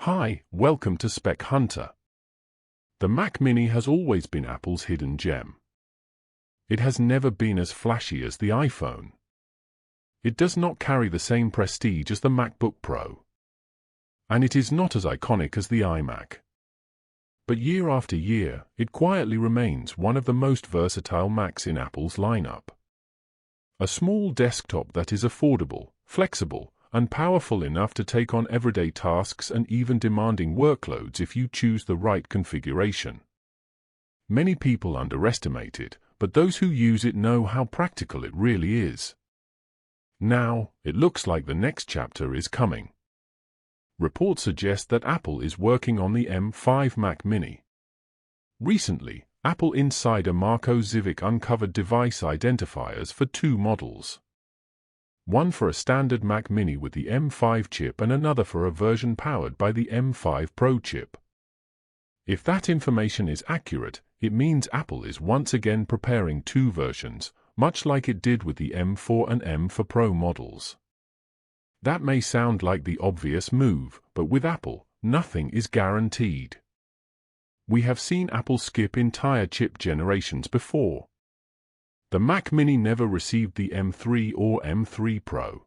Hi, welcome to Spec Hunter. The Mac Mini has always been Apple's hidden gem. It has never been as flashy as the iPhone. It does not carry the same prestige as the MacBook Pro. And it is not as iconic as the iMac. But year after year, it quietly remains one of the most versatile Macs in Apple's lineup. A small desktop that is affordable, flexible, and powerful enough to take on everyday tasks and even demanding workloads if you choose the right configuration. Many people underestimate it, but those who use it know how practical it really is. Now, it looks like the next chapter is coming. Reports suggest that Apple is working on the M5 Mac Mini. Recently, Apple insider Marco Zivic uncovered device identifiers for two models. One for a standard Mac Mini with the M5 chip and another for a version powered by the M5 Pro chip. If that information is accurate, it means Apple is once again preparing two versions, much like it did with the M4 and M4 Pro models. That may sound like the obvious move, but with Apple, nothing is guaranteed. We have seen Apple skip entire chip generations before. The Mac Mini never received the M3 or M3 Pro.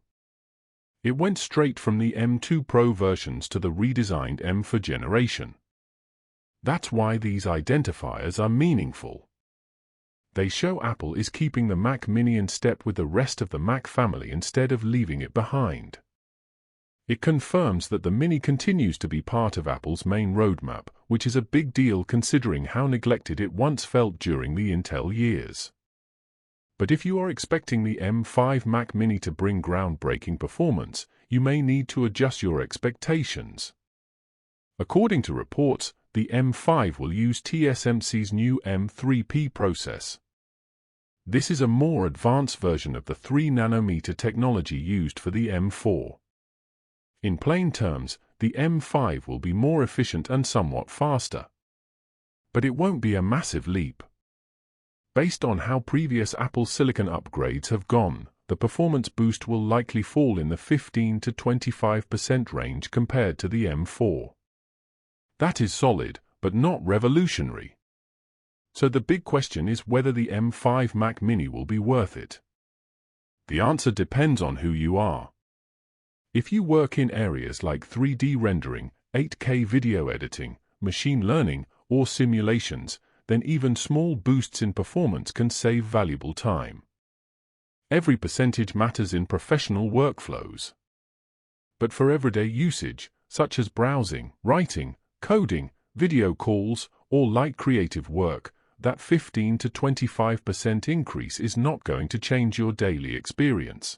It went straight from the M2 Pro versions to the redesigned M4 generation. That's why these identifiers are meaningful. They show Apple is keeping the Mac Mini in step with the rest of the Mac family instead of leaving it behind. It confirms that the Mini continues to be part of Apple's main roadmap, which is a big deal considering how neglected it once felt during the Intel years. But if you are expecting the M5 Mac Mini to bring groundbreaking performance, you may need to adjust your expectations. According to reports, the M5 will use TSMC's new M3P process. This is a more advanced version of the 3nm technology used for the M4. In plain terms, the M5 will be more efficient and somewhat faster. But it won't be a massive leap. Based on how previous Apple Silicon upgrades have gone, the performance boost will likely fall in the 15 to 25% range compared to the M4. That is solid, but not revolutionary. So the big question is whether the M5 Mac Mini will be worth it. The answer depends on who you are. If you work in areas like 3D rendering, 8K video editing, machine learning, or simulations, then even small boosts in performance can save valuable time. Every percentage matters in professional workflows. But for everyday usage, such as browsing, writing, coding, video calls, or light creative work, that 15 to 25% increase is not going to change your daily experience.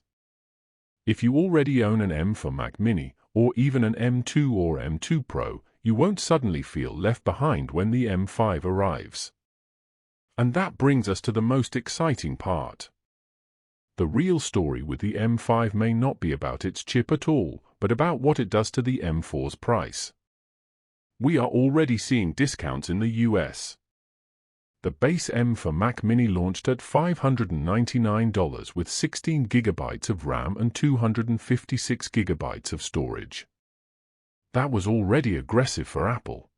If you already own an M4 Mac Mini, or even an M2 or M2 Pro, you won't suddenly feel left behind when the M5 arrives. And that brings us to the most exciting part. The real story with the M5 may not be about its chip at all, but about what it does to the M4's price. We are already seeing discounts in the US. The base M4 Mac Mini launched at $599 with 16 GB of RAM and 256 GB of storage. That was already aggressive for Apple.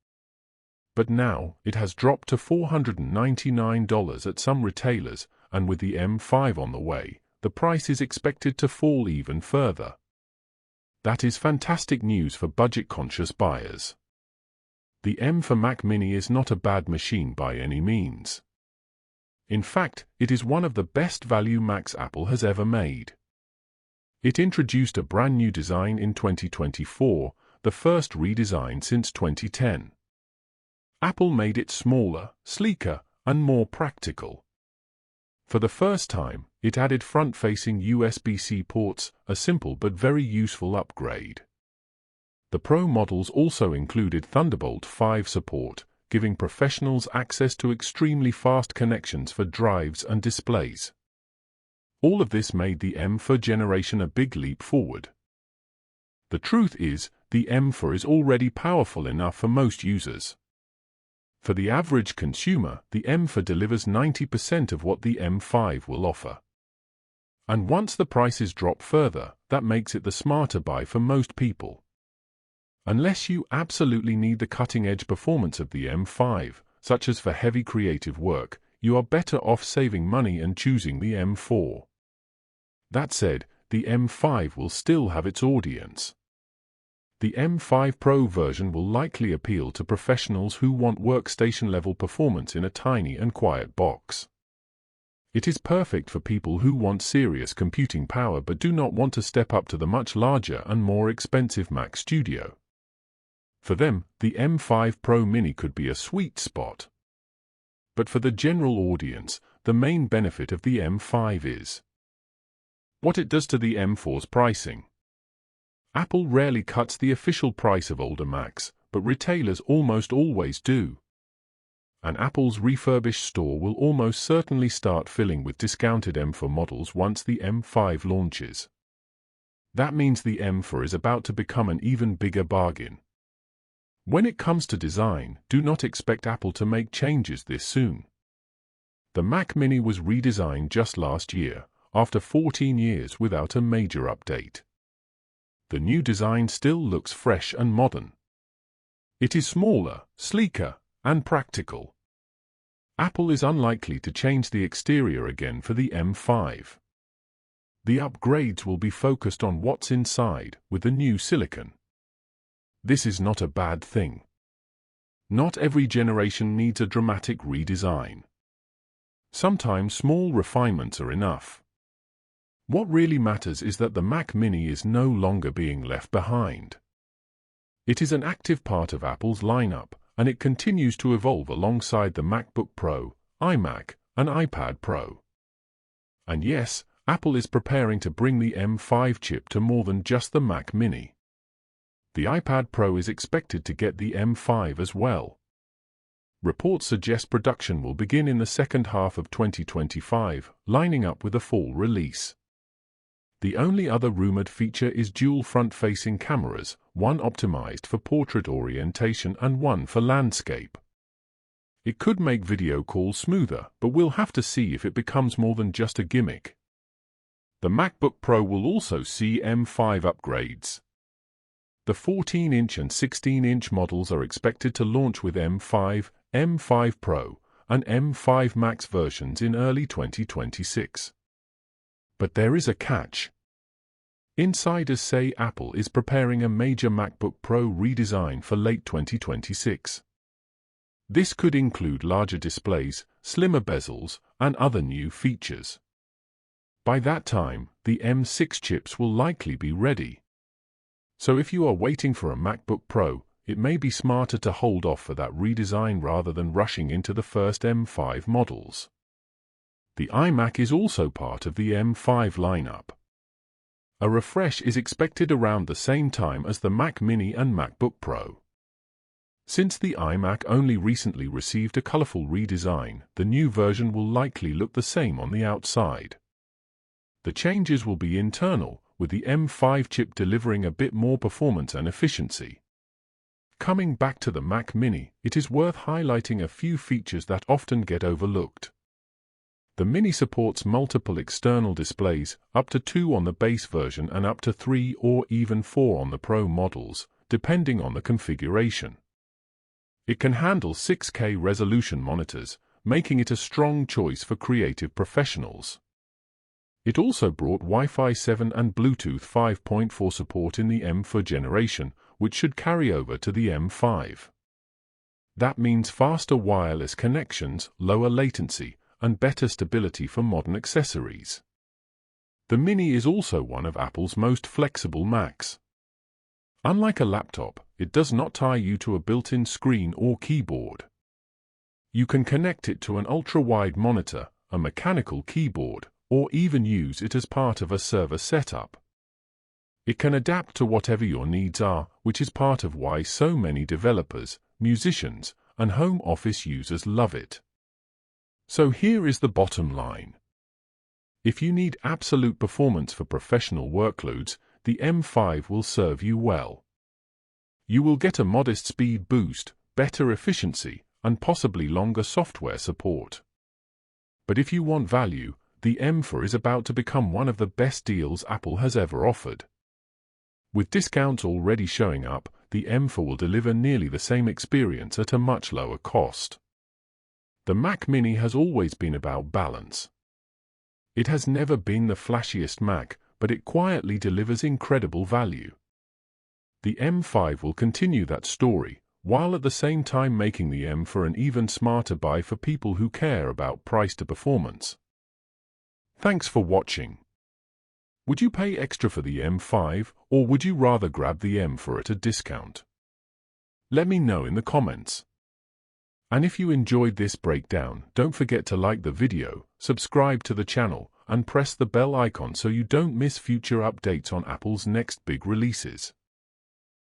But now, it has dropped to $499 at some retailers, and with the M5 on the way, the price is expected to fall even further. That is fantastic news for budget-conscious buyers. The M4 Mac Mini is not a bad machine by any means. In fact, it is one of the best value Macs Apple has ever made. It introduced a brand new design in 2024, the first redesign since 2010. Apple made it smaller, sleeker, and more practical. For the first time, it added front-facing USB-C ports, a simple but very useful upgrade. The Pro models also included Thunderbolt 5 support, giving professionals access to extremely fast connections for drives and displays. All of this made the M4 generation a big leap forward. The truth is, the M4 is already powerful enough for most users. For the average consumer, the M4 delivers 90% of what the M5 will offer. And once the prices drop further, that makes it the smarter buy for most people. Unless you absolutely need the cutting-edge performance of the M5, such as for heavy creative work, you are better off saving money and choosing the M4. That said, the M5 will still have its audience. The M5 Pro version will likely appeal to professionals who want workstation-level performance in a tiny and quiet box. It is perfect for people who want serious computing power but do not want to step up to the much larger and more expensive Mac Studio. For them, the M5 Pro Mini could be a sweet spot. But for the general audience, the main benefit of the M5 is what it does to the M4's pricing. Apple rarely cuts the official price of older Macs, but retailers almost always do. And Apple's refurbished store will almost certainly start filling with discounted M4 models once the M5 launches. That means the M4 is about to become an even bigger bargain. When it comes to design, do not expect Apple to make changes this soon. The Mac Mini was redesigned just last year, after 14 years without a major update. The new design still looks fresh and modern. It is smaller, sleeker, and practical. Apple is unlikely to change the exterior again for the M5. The upgrades will be focused on what's inside, with the new silicon. This is not a bad thing. Not every generation needs a dramatic redesign. Sometimes small refinements are enough. What really matters is that the Mac Mini is no longer being left behind. It is an active part of Apple's lineup, and it continues to evolve alongside the MacBook Pro, iMac, and iPad Pro. And yes, Apple is preparing to bring the M5 chip to more than just the Mac Mini. The iPad Pro is expected to get the M5 as well. Reports suggest production will begin in the second half of 2025, lining up with a fall release. The only other rumored feature is dual front-facing cameras, one optimized for portrait orientation and one for landscape. It could make video calls smoother, but we'll have to see if it becomes more than just a gimmick. The MacBook Pro will also see M5 upgrades. The 14-inch and 16-inch models are expected to launch with M5, M5 Pro, and M5 Max versions in early 2026. But there is a catch. Insiders say Apple is preparing a major MacBook Pro redesign for late 2026. This could include larger displays, slimmer bezels, and other new features. By that time, the M6 chips will likely be ready. So if you are waiting for a MacBook Pro, it may be smarter to hold off for that redesign rather than rushing into the first M5 models. The iMac is also part of the M5 lineup. A refresh is expected around the same time as the Mac Mini and MacBook Pro. Since the iMac only recently received a colorful redesign, the new version will likely look the same on the outside. The changes will be internal, with the M5 chip delivering a bit more performance and efficiency. Coming back to the Mac Mini, it is worth highlighting a few features that often get overlooked. The Mini supports multiple external displays, up to 2 on the base version and up to 3 or even 4 on the Pro models, depending on the configuration. It can handle 6K resolution monitors, making it a strong choice for creative professionals. It also brought Wi-Fi 7 and Bluetooth 5.4 support in the M4 generation, which should carry over to the M5. That means faster wireless connections, lower latency, and better stability for modern accessories. The Mini is also one of Apple's most flexible Macs. Unlike a laptop, it does not tie you to a built-in screen or keyboard. You can connect it to an ultra-wide monitor, a mechanical keyboard, or even use it as part of a server setup. It can adapt to whatever your needs are, which is part of why so many developers, musicians, and home office users love it. So here is the bottom line. If you need absolute performance for professional workloads, the M5 will serve you well. You will get a modest speed boost, better efficiency, and possibly longer software support. But if you want value, the M4 is about to become one of the best deals Apple has ever offered. With discounts already showing up, the M4 will deliver nearly the same experience at a much lower cost. The Mac Mini has always been about balance. It has never been the flashiest Mac, but it quietly delivers incredible value. The M5 will continue that story, while at the same time making the M4 an even smarter buy for people who care about price to performance. Thanks for watching. Would you pay extra for the M5, or would you rather grab the M4 at a discount? Let me know in the comments. And if you enjoyed this breakdown, don't forget to like the video, subscribe to the channel, and press the bell icon so you don't miss future updates on Apple's next big releases.